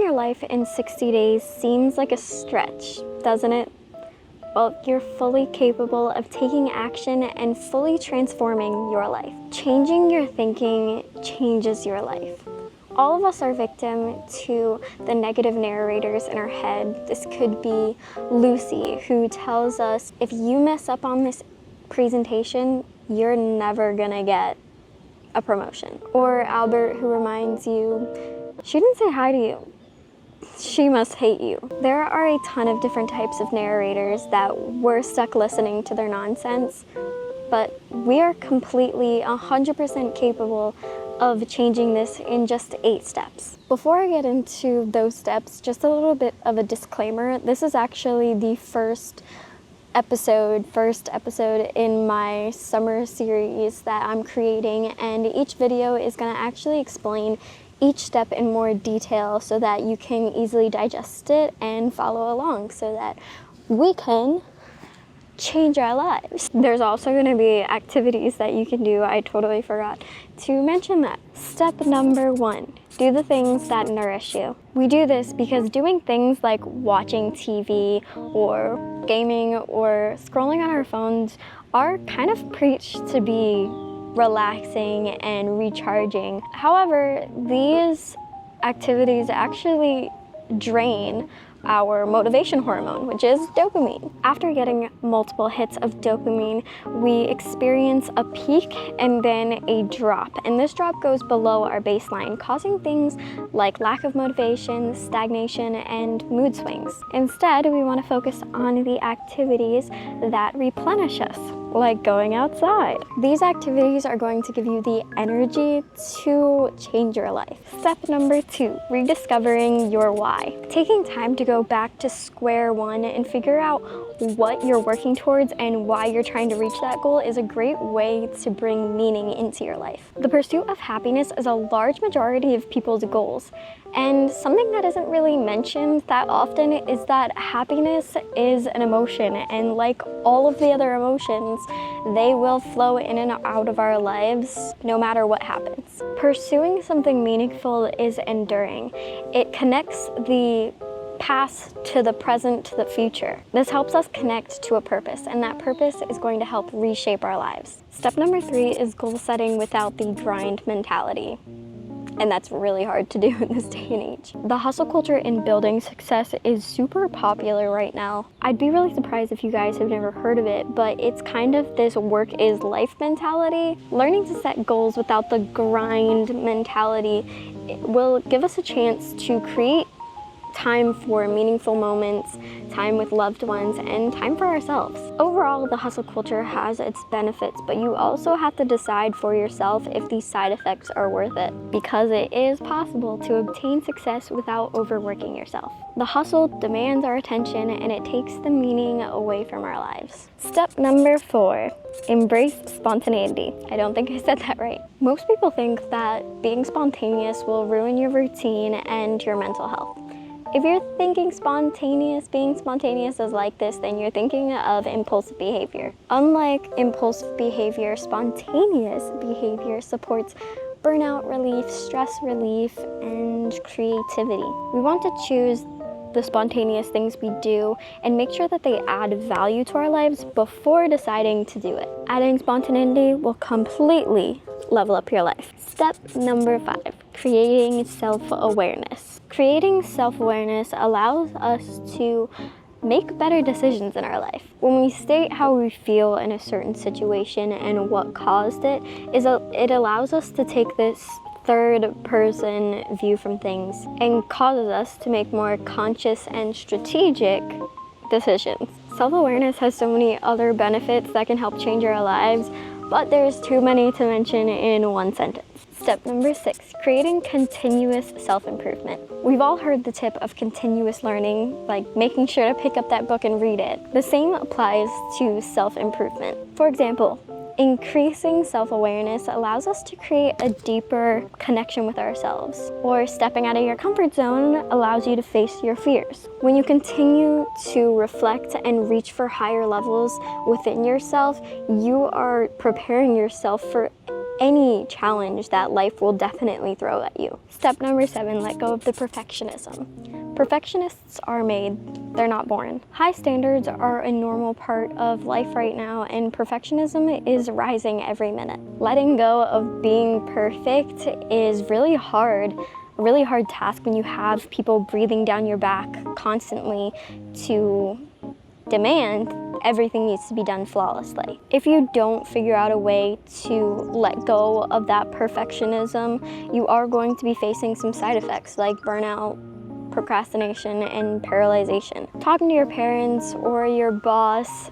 your life in 60 days seems like a stretch, doesn't it? Well, you're fully capable of taking action and fully transforming your life. Changing your thinking changes your life. All of us are victim to the negative narrators in our head. This could be Lucy, who tells us, if you mess up on this presentation, you're never gonna get a promotion. Or Albert, who reminds you, she didn't say hi to you. She must hate you. There are a ton of different types of narrators that we're stuck listening to their nonsense, but we are completely 100% capable of changing this in just 8 steps. Before I get into those steps, just a little bit of a disclaimer. This is actually the first episode in my summer series that I'm creating, and each video is going to actually explain each step in more detail so that you can easily digest it and follow along so that we can change our lives. There's also going to be activities that you can do. I totally forgot to mention that. Step number 1, do the things that nourish you. We do this because doing things like watching TV or gaming or scrolling on our phones are kind of preached to be relaxing and recharging. However, these activities actually drain our motivation hormone, which is dopamine. After getting multiple hits of dopamine, we experience a peak and then a drop. And this drop goes below our baseline, causing things like lack of motivation, stagnation, and mood swings. Instead, we want to focus on the activities that replenish us, like going outside. These activities are going to give you the energy to change your life. Step number 2, rediscovering your why. Taking time to go back to square one and figure out what you're working towards and why you're trying to reach that goal is a great way to bring meaning into your life. The pursuit of happiness is a large majority of people's goals. And something that isn't really mentioned that often is that happiness is an emotion, and like all of the other emotions, they will flow in and out of our lives no matter what happens. Pursuing something meaningful is enduring. It connects the past to the present to the future. This helps us connect to a purpose, and that purpose is going to help reshape our lives. Step number 3 is goal setting without the grind mentality. And that's really hard to do in this day and age. The hustle culture in building success is super popular right now. I'd be really surprised if you guys have never heard of it, but it's kind of this work is life mentality. Learning to set goals without the grind mentality will give us a chance to create time for meaningful moments, time with loved ones, and time for ourselves. Overall, the hustle culture has its benefits, but you also have to decide for yourself if these side effects are worth it, because it is possible to obtain success without overworking yourself. The hustle demands our attention, and it takes the meaning away from our lives. Step number 4, embrace spontaneity. I don't think I said that right. Most people think that being spontaneous will ruin your routine and your mental health. If you're thinking being spontaneous is like this, then you're thinking of impulsive behavior. Unlike impulsive behavior, spontaneous behavior supports burnout relief, stress relief, and creativity. We want to choose the spontaneous things we do and make sure that they add value to our lives before deciding to do it. Adding spontaneity will completely level up your life. Step number 5, creating self-awareness. Creating self-awareness allows us to make better decisions in our life. When we state how we feel in a certain situation and what caused it, it allows us to take this third-person view from things and causes us to make more conscious and strategic decisions. Self-awareness has so many other benefits that can help change our lives, but there's too many to mention in one sentence. Step number 6, creating continuous self-improvement. We've all heard the tip of continuous learning, like making sure to pick up that book and read it. The same applies to self-improvement. For example, increasing self-awareness allows us to create a deeper connection with ourselves, or stepping out of your comfort zone allows you to face your fears. When you continue to reflect and reach for higher levels within yourself, you are preparing yourself for any challenge that life will definitely throw at you. Step number 7, let go of the perfectionism. Perfectionists are made, they're not born. High standards are a normal part of life right now, and perfectionism is rising every minute. Letting go of being perfect is really hard, a really hard task when you have people breathing down your back constantly to demand everything needs to be done flawlessly. If you don't figure out a way to let go of that perfectionism, you are going to be facing some side effects like burnout, procrastination, and paralyzation. Talking to your parents or your boss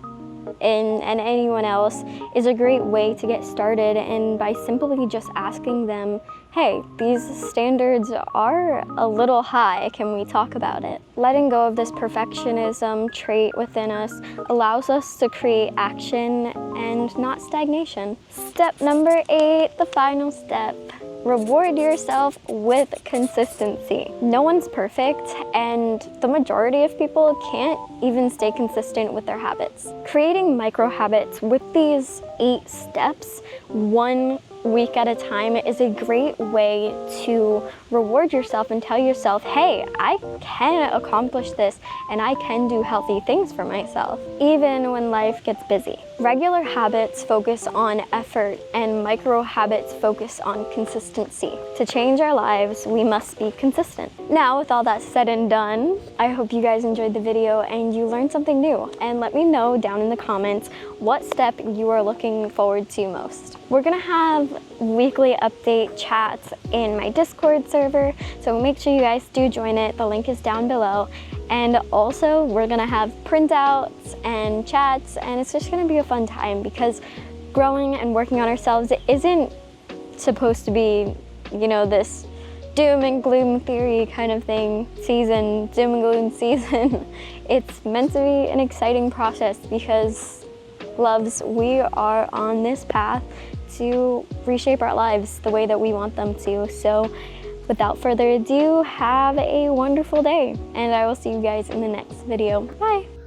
and anyone else is a great way to get started, and by simply just asking them, hey, these standards are a little high, can we talk about it? Letting go of this perfectionism trait within us allows us to create action and not stagnation. Step number 8, the final step. Reward yourself with consistency. No one's perfect, and the majority of people can't even stay consistent with their habits. Creating micro habits with these 8 steps, 1 week at a time, is a great way to reward yourself and tell yourself, hey, I can accomplish this and I can do healthy things for myself, even when life gets busy. Regular habits focus on effort, and micro habits focus on consistency. To change our lives, we must be consistent. Now, with all that said and done, I hope you guys enjoyed the video and you learned something new. And let me know down in the comments what step you are looking forward to most. We're gonna have weekly update chats in my Discord server, so make sure you guys do join it. The link is down below. And also, we're gonna have printouts and chats, and it's just gonna be a fun time because growing and working on ourselves isn't supposed to be, you know, this doom and gloom theory kind of thing, doom and gloom season. It's meant to be an exciting process because, loves, we are on this path to reshape our lives the way that we want them to. So without further ado, have a wonderful day, and I will see you guys in the next video. Bye!